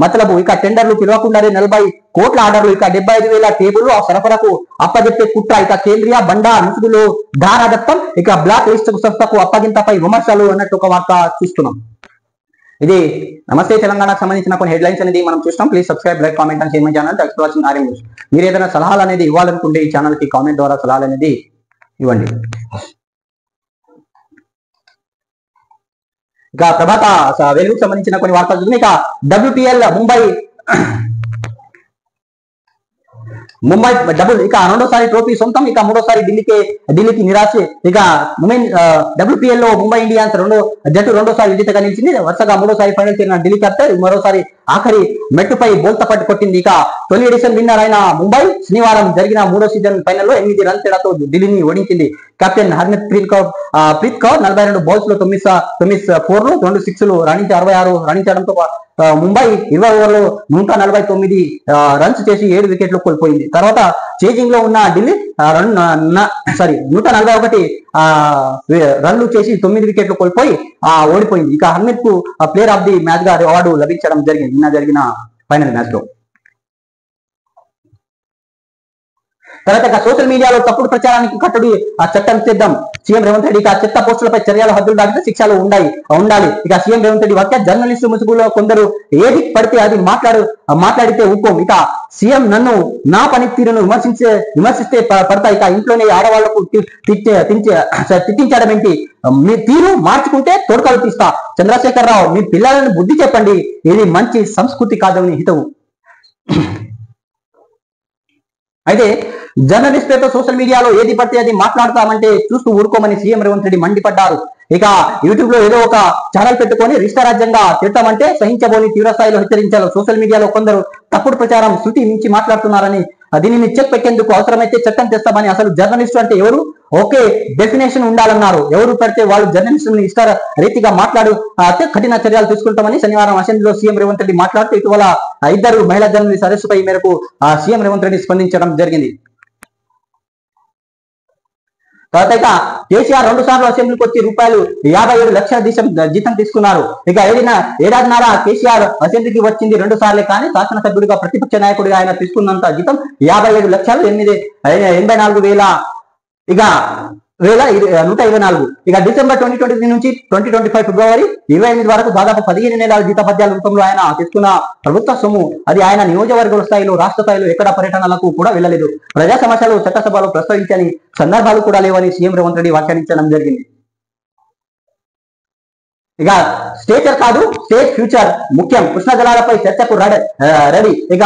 మతలబు. ఇక టెండర్లు పిలవకుండానే 40 కోట్ల ఆర్డర్లు. ఇక 75,000 టేబుల్ సరఫరాకు అప్పజెప్పే కుట్ర. ఇక కేంద్రీయ బండా ముసుగులు ధారాదత్తం. ఇక బ్లాక్ లిస్ట్ సంస్థకు అప్పగింతపై విమర్శలు అన్నట్టు ఒక వార్త చూస్తున్నాం. ఇది నమస్తే తెలంగాణకు సంబంధించిన కొన్ని హెడ్లైన్స్ అనేది మనం చూస్తాం. Please subscribe, like, comment and share my channel. Thanks for watching RM news. మీరు ఏదైనా సలహాలు అనేది ఇవ్వాలనుకుంటే ఈ ఛానల్ కి కామెంట్ ద్వారా సలహాలు అనేది ఇవ్వండి. ఇక ప్రభాత వెలుగుకు సంబంధించిన కొన్ని వార్తలు చూద్దాం. ఇక WPL ముంబై డబుల్. ఇక రెండోసారి ట్రోఫీ సొంతం. ఇక మూడోసారి ఢిల్లీకి నిరాశ. ఇక WPL లో ముంబై ఇండియన్స్ రెండోసారి విజేతగా నిలిచింది. వరుసగా మూడోసారి ఫైనల్ చేరిన ఢిల్లీ క్యాపిటల్ మరోసారి ఆఖరి మెట్టుపై బోల్తా పట్టు కొట్టింది. ఇక తొలి ఎడిషన్ విన్నర్ అయిన ముంబై శనివారం జరిగిన మూడో సీజన్ ఫైనల్లో 8 రన్స్ తేడాతో ఢిల్లీని ఓడించింది. కెప్టెన్ హర్మిత్ ప్రీత్ కౌర్ 42 బౌల్స్ లో 9 4లు 2 6లు రాణించి 66 రాణించడంతో ముంబై 20 ఓవర్లో 149 రన్స్ చేసి 7 వికెట్లు కోల్పోయింది. తర్వాత చేజింగ్ లో ఉన్న ఢిల్లీ 141 రన్లు చేసి 9 వికెట్లు కోల్పోయి ఓడిపోయింది. ఇక హర్మిత్ కు ప్లేయర్ ఆఫ్ ది మ్యాచ్ గా అవార్డు లభించడం జరిగింది నిన్న జరిగిన ఫైనల్ మ్యాచ్ లో. తర్వాత ఇక సోషల్ మీడియాలో తప్పుడు ప్రచారానికి కట్టడి చట్టం చేద్దాం. సీఎం రేవంత్ రెడ్డి. ఇక చెత్త పోస్టులపై చర్యల హద్దులు దాటితే శిక్షలు ఉండాలి. ఇక సీఎం రేవంత్ రెడ్డి వాక్య జర్నలిస్టు ముసుగులో కొందరు ఏది పడితే అది మాట్లాడితే ఊకోం. ఇక సీఎం నన్ను నా పనితీరును విమర్శిస్తే పడతా. ఇక ఇంట్లోనే ఆడవాళ్లకు తిట్టించడం ఏంటి? మీ తీరు మార్చుకుంటే తోడుకాలు తీస్తా. చంద్రశేఖరరావు, మీ పిల్లలను బుద్ధి చెప్పండి. ఇది మంచి సంస్కృతి కాదని హితవు. అయితే జర్నలిస్టులతో సోషల్ మీడియాలో ఏది పడితే అది మాట్లాడతామంటే చూస్తూ ఊరుకోమని సీఎం రేవంత్ రెడ్డి మండిపడ్డారు. ఇక యూట్యూబ్ లో ఏదో ఒక ఛానల్ పెట్టుకొని రిష్టారాజ్యంగా తిడతామంటే సహించబోని తీవ్రస్థాయిలో హెచ్చరించారు. సోషల్ మీడియాలో కొందరు తప్పుడు ప్రచారం శృతి మించి మాట్లాడుతున్నారని దీనిని చెక్ పెట్టేందుకు అవసరమైతే చట్టం తెస్తామని. అసలు జర్నలిస్టు అంటే ఎవరు? ఓకే డెఫినేషన్ ఉండాలన్నారు. ఎవరు పడితే వాళ్ళు జర్నలిస్టులను ఇష్ట రీతిగా కఠిన చర్యలు తీసుకుంటామని శనివారం అసెంబ్లీలో సీఎం రేవంత్ రెడ్డి మాట్లాడుతూ ఇటీవల 2 మహిళా జర్నలిస్ట్ అరెస్టుపై మేరకు సీఎం రేవంత్ రెడ్డి స్పందించడం జరిగింది. తర్వాత ఇక కేసీఆర్ 2 సార్లు అసెంబ్లీకి వచ్చి ₹57 లక్షల జీతం తీసుకున్నారు. ఇక ఏడాదిన్నర కేసీఆర్ అసెంబ్లీకి వచ్చింది 2 సార్లే. కానీ శాసనసభ్యుడిగా ప్రతిపక్ష నాయకుడిగా ఆయన తీసుకున్నంత జీతం 57 లక్షలు 84,000 ఇక 124. ఇక డిసెంబర్ 2023 నుంచి 2025 ఫిబ్రవరి 28 వరకు దాదాపు 15 నెలల జీతపద్యాల రూపంలో ఆయన తీసుకున్న ప్రభుత్వ సొమ్ము అది ఆయన నియోజకవర్గ స్థాయిలో రాష్ట్ర స్థాయిలో ఎక్కడ పర్యటనలకు కూడా వెళ్ళలేదు. ప్రజా సమస్యలు చట్టసభలో ప్రస్తావించని సందర్భాలు కూడా లేవని సీఎం రేవంత్ రెడ్డి వ్యాఖ్యానించడం జరిగింది. ఇక స్టేచర్ కాదు స్టేట్ ఫ్యూచర్ ముఖ్యం. కృష్ణా జలాలపై చర్చకు రెడీ. ఇక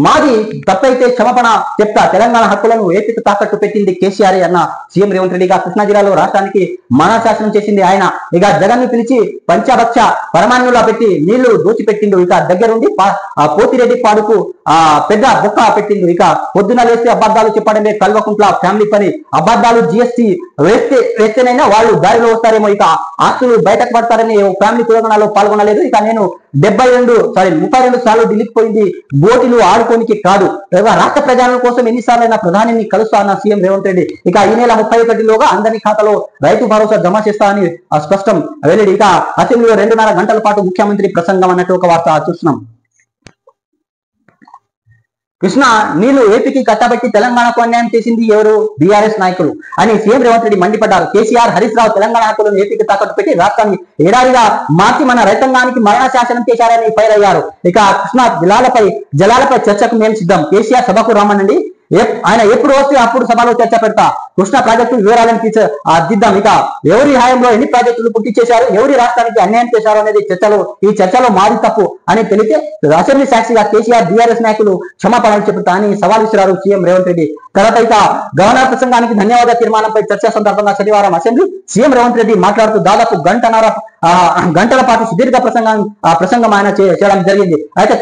మాది తప్పైతే క్షమాపణ చెప్తా. తెలంగాణ హక్కులను ఏపీకి తాకట్టు పెట్టింది కేసీఆర్ అన్న సీఎం రేవంత్ రెడ్డి. ఇక కృష్ణా జిల్లాలో రాష్ట్రానికి మహాశాసనం చేసింది ఆయన. ఇక జగన్ ని పిలిచి పంచభక్ష పరమాన్నులా పెట్టి నీళ్లు దోచిపెట్టిండు. ఇక దగ్గరుండి పోతిరెడ్డి పాడుకు పెద్ద బొక్క పెట్టిండు. ఇక పొద్దున లేస్తే అబద్ధాలు చెప్పడమే కల్వకుంట్ల ఫ్యామిలీ పని. అబద్ధాలు GST వేస్తేనైనా వాళ్ళు దారిలో వస్తారేమో. ఇక ఆస్తులు బయటకు పడతారని ఫ్యామిలీ తెలంగాణలో పాల్గొనలేదు. ఇక నేను 32 సార్లు ఢిల్లీకి పోయింది బోటిలు ఆడుకోనికి కాదు. రాష్ట్ర ప్రజల కోసం ఎన్నిసార్లైనా ప్రధానిని కలుస్తా అన్న సీఎం రేవంత్ రెడ్డి. ఇక ఈ నెల 31లోగా అందరి ఖాతాలో రైతు భరోసా జమ చేస్తా అని స్పష్టం వెల్లడి. ఇక అసెంబ్లీలో 2.5 గంటల పాటు ముఖ్యమంత్రి ప్రసంగం అన్నట్టు ఒక వార్త చూస్తున్నాం. కృష్ణ నీళ్లు ఏపీకి కట్టబెట్టి తెలంగాణకు అన్యాయం చేసింది ఎవరు? బీఆర్ఎస్ నాయకులు అని సీఎం రేవంత్ రెడ్డి మండిపడ్డారు. కేసీఆర్, హరీష్ రావు తెలంగాణ హక్కులను ఏపీకి తాకట్టు పెట్టి రాష్ట్రాన్ని ఏడాదిగా మార్చి మన రైతాంగానికి మరణ శాసనం చేశారని ఫైర్ అయ్యారు. ఇక కృష్ణా జలాలపై చర్చకు మేము సిద్ధం. కేసీఆర్ సభకు రామనండి. ఆయన ఎప్పుడు వస్తే అప్పుడు సభలో చర్చ పెడతా. కృష్ణా ప్రాజెక్టు వివరాలను దిద్దాం. ఇక ఎవరి హయాంలో ఎన్ని ప్రాజెక్టులు పూర్తి చేశారు, ఎవరి రాష్ట్రానికి అన్యాయం చేశారు అనేది ఈ చర్చలో మాది తప్పు అని తెలిపితే అసెంబ్లీ సాక్షిగా కేసీఆర్ బీఆర్ఎస్ నాయకులు క్షమాపణలు చెబుతా అని సవాల్ విసిరారు సీఎం రేవంత్ రెడ్డి. తర్వాత ఇక గవర్నర్ ప్రసంగానికి ధన్యవాద తీర్మానంపై చర్చ సందర్భంగా శనివారం అసెంబ్లీ సీఎం రేవంత్ రెడ్డి మాట్లాడుతూ దాదాపు గంటల పాటు సుదీర్ఘ ప్రసంగం ఆయన చేయడం జరిగింది. అయితే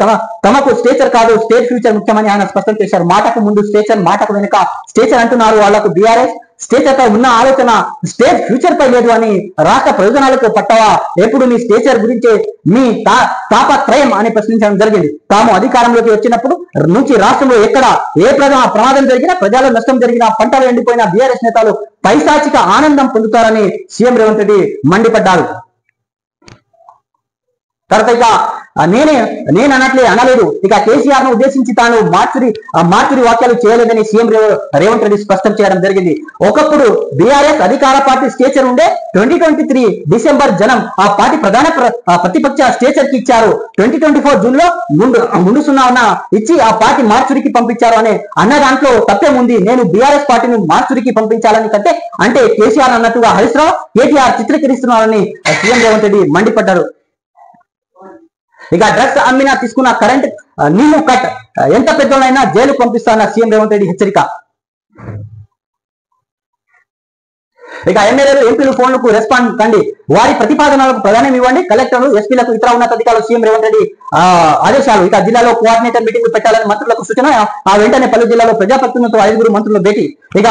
తమకు స్టేచర్ కాదు స్టేట్ ఫ్యూచర్ ముఖ్యమని ఆయన స్పష్టం చేశారు. మాటకు ముందు స్టేచర్, మాటకు వెనుక స్టేచర్ అంటున్నారు. వాళ్లకు బీఆర్ఎస్ స్టేచర్ పై ఉన్న ఆలోచన స్టేట్ ఫ్యూచర్ పై లేదు అని రాష్ట్ర ప్రయోజనాలకు పట్టవా ఎప్పుడు మీ స్టేచర్ గురించి మీ తాపత్రయం అని ప్రశ్నించడం జరిగింది. తాము అధికారంలోకి వచ్చినప్పుడు నుంచి రాష్ట్రంలో ఎక్కడ ఏ ప్రమాదం జరిగినా ప్రజల నష్టం జరిగినా పంటలు ఎండిపోయిన బీఆర్ఎస్ నేతలు పైశాచిక ఆనందం పొందుతారని సీఎం రేవంత్ రెడ్డి మండిపడ్డారు. తర్వాత ఇక నేను అనలేదు. ఇక కేసీఆర్ ను ఉద్దేశించి తాను మార్చురి వాక్యాలు చేయలేదని సీఎం రేవంత్ రెడ్డి స్పష్టం చేయడం జరిగింది. ఒకప్పుడు బీఆర్ఎస్ అధికార పార్టీ స్టేచర్ ఉండే 2023 డిసెంబర్ జనం ఆ పార్టీ ప్రధాన ప్రతిపక్ష స్టేచర్ కి ఇచ్చారు. 2024 జూన్ లో ముందు సున్నా ఇచ్చి ఆ పార్టీ మార్చురికి పంపించారు అన్న దాంట్లో తప్పేముంది. నేను బీఆర్ఎస్ పార్టీని మార్చురికి పంపించాలని అంటే కేసీఆర్ అన్నట్టుగా హరీష్ రావు కేటీఆర్ చిత్రీకరిస్తున్నారని సీఎం రేవంత్ రెడ్డి మండిపడ్డారు. ఇక డ్రగ్స్ అమ్మినా తీసుకున్న కరెంట్ నీళ్లు కట్ ఎంత పెద్దోళ్ళైనా జైలు పంపిస్తానన్న సీఎం రేవంత్ రెడ్డి హెచ్చరిక. ఇక ఎమ్మెల్యేలు ఎంపీలు ఫోన్లకు రెస్పాండ్ కండి, వారి ప్రతిపాదనలకు ప్రాధాన్యం ఇవ్వండి. కలెక్టర్లు ఎస్పీలకు ఇతర ఉన్నతాధికారులు సీఎం రేవంత్ రెడ్డి ఆదేశాలు. ఇక జిల్లాలో కోఆర్డినేటర్ మీటింగ్ పెట్టాలని మంత్రులకు సూచన. ఆ వెంటనే పలు జిల్లాలో ప్రజాప్రతినిధులతో 5 మంత్రులు భేటీ. ఇక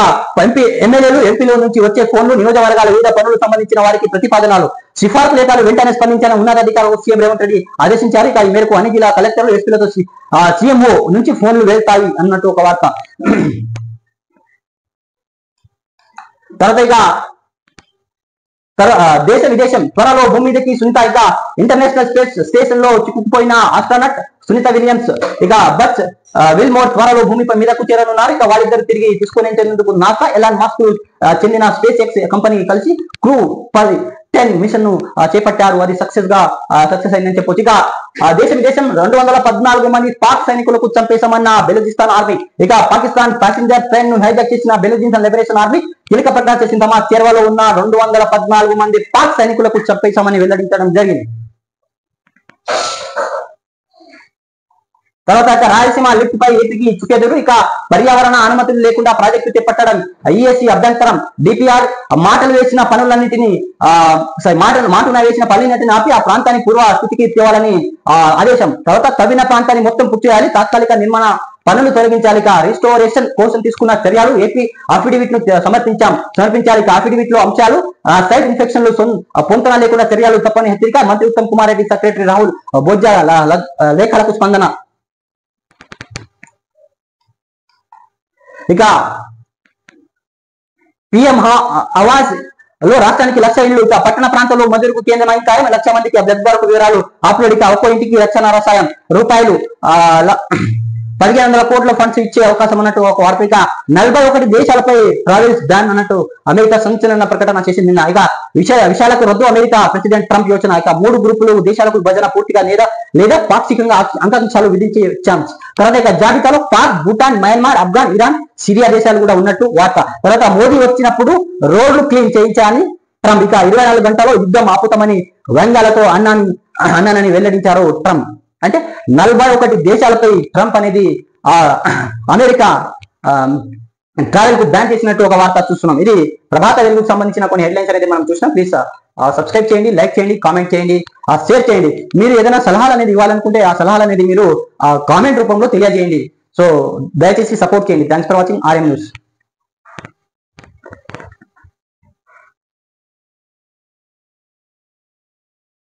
ఎమ్మెల్యేలు ఎంపీల నుంచి వచ్చే ఫోన్లు నియోజకవర్గాల వివిధ పనులకు సంబంధించిన వారికి ప్రతిపాదనలు సిఫార్సు లేఖలు వెంటనే స్పందించిన ఉన్నతాధికారులు సీఎం రేవంత్ రెడ్డి ఆదేశించారు. ఇక ఈ మేరకు అన్ని జిల్లా కలెక్టర్లు ఎస్పీలతో సీఎంఓ నుంచి ఫోన్లు వెళ్తాయి అన్నట్టు ఒక వార్త. తర్వాత ఇక దేశ విదేశం త్వరలో భూమి మీదకి సునీత. ఇక ఇంటర్నేషనల్ స్పేస్ స్టేషన్ లో చిక్కుకుపోయిన ఆస్ట్రోనట్ సునీత విలియమ్స్ ఇక బస్ విల్మోర్ త్వరలో భూమిపై మీదకు చేరనున్నారు. ఇక వాళ్ళిద్దరు తిరిగి తీసుకునేందుకు నాసా ఎలాన్ మాస్క్ చెందిన స్పేస్ ఎక్స్ కంపెనీ కలిసి క్రూ 10 మిషన్ ను చేపట్టారు. అది సక్సెస్ అయిందని చెప్పొచ్చు. ఇక దేశ విదేశం 214 మంది పాక్ సైనికులకు చంపేశామన్న బెలూచిస్తాన్ ఆర్మీ. ఇక పాకిస్తాన్ ప్యాసింజర్ ట్రైన్ ను హైజాక్ చేసిన బెలూచిస్తాన్ లిబరేషన్ ఆర్మీ కీలక ప్రకటన చేసిన తమ చేరువలో ఉన్న 214 మంది పాక్ సైనికులకు చంపేశామని వెల్లడించడం జరిగింది. తర్వాత రాయలసీమ లిఫ్ట్ పై ఏపీకి చుక్కెదురు. ఇక పర్యావరణ అనుమతులు లేకుండా ప్రాజెక్టు చేపట్టడం ఈఎస్సీ అభ్యంతరం. డిపిఆర్ మాటలు వేసిన పనులన్నింటినీ వేసిన పనులన్నింటినీ ఆపి ఆ ప్రాంతాన్ని పూర్వ స్థితికి తేవాలని ఆదేశం. తర్వాత తవ్విన ప్రాంతాన్ని మొత్తం పూర్తి చేయాలి, తాత్కాలిక నిర్మాణ పనులు తొలగించాలి. ఇక రిస్టోరేషన్ కోసం తీసుకున్న చర్యలు ఏపీ అఫిడవిట్ ను సమర్పించాలి. అఫిడవిట్ లో అంశాలు సైట్ ఇన్ఫెక్షన్లు పొంతన లేకుండా చర్యలు తప్పని హెచ్చరిక. మంత్రి ఉత్తమ్ కుమార్ రెడ్డి సెక్రటరీ రాహుల్ బొజ్జా లేఖలకు స్పందన. ఇక పిఎం ఆవాస్ లో రాష్ట్రానికి 1,00,000 ఇళ్లు. ఇక పట్టణ ప్రాంతంలో మంజూరుకు కేంద్రం ఖాయం. 1,00,000 మందికి బ్లడ్ బ్యాంకు వివరాలు అప్లోడ్. ఇక ఒక్కో ఇంటికి రక్షణ సాయం రూపాయలు 1,500 కోట్ల ఫండ్స్ ఇచ్చే అవకాశం అన్నట్టు ఒక వార్త. ఇక 41 దేశాలపై ట్రావెల్స్ బ్యాన్ అన్నట్టు అమెరికా సంచలన ప్రకటన చేసింది. ఇక విషయాలకు రద్దు అమెరికా ప్రెసిడెంట్ ట్రంప్ యోచన. ఇక 3 గ్రూపులు దేశాలకు విభజన పూర్తిగా లేదా పాక్షికంగా అంకాంశాలు విధించే ఛాన్స్. తర్వాత ఇక జాబితాలో Pak, Bhutan, Myanmar, Afghan, Iran, Syria దేశాలు కూడా ఉన్నట్టు వార్త. తర్వాత మోదీ వచ్చినప్పుడు రోడ్లు క్లీన్ చేయించాలని ట్రంప్. ఇక 24 గంటల్లో యుద్ధం ఆపుతామని వ్యంగ్యాలతో అన్నానని వెల్లడించారు ట్రంప్. అంటే 41 దేశాలపై ట్రంప్ అనేది అమెరికా ట్రావెల్ కు బ్యాన్ చేసినట్టు ఒక వార్త చూస్తున్నాం. ఇది ప్రభాత వెలుగుకు సంబంధించిన కొన్ని హెడ్లైన్స్ అనేది మనం చూసినాం. ప్లీజ్ సబ్స్క్రైబ్ చేయండి, లైక్ చేయండి, కామెంట్ చేయండి, షేర్ చేయండి. మీరు ఏదైనా సలహాలు అనేది ఇవ్వాలనుకుంటే ఆ సలహాలు అనేది మీరు కామెంట్ రూపంలో తెలియజేయండి. సో దయచేసి సపోర్ట్ చేయండి. Thanks for watching RM news.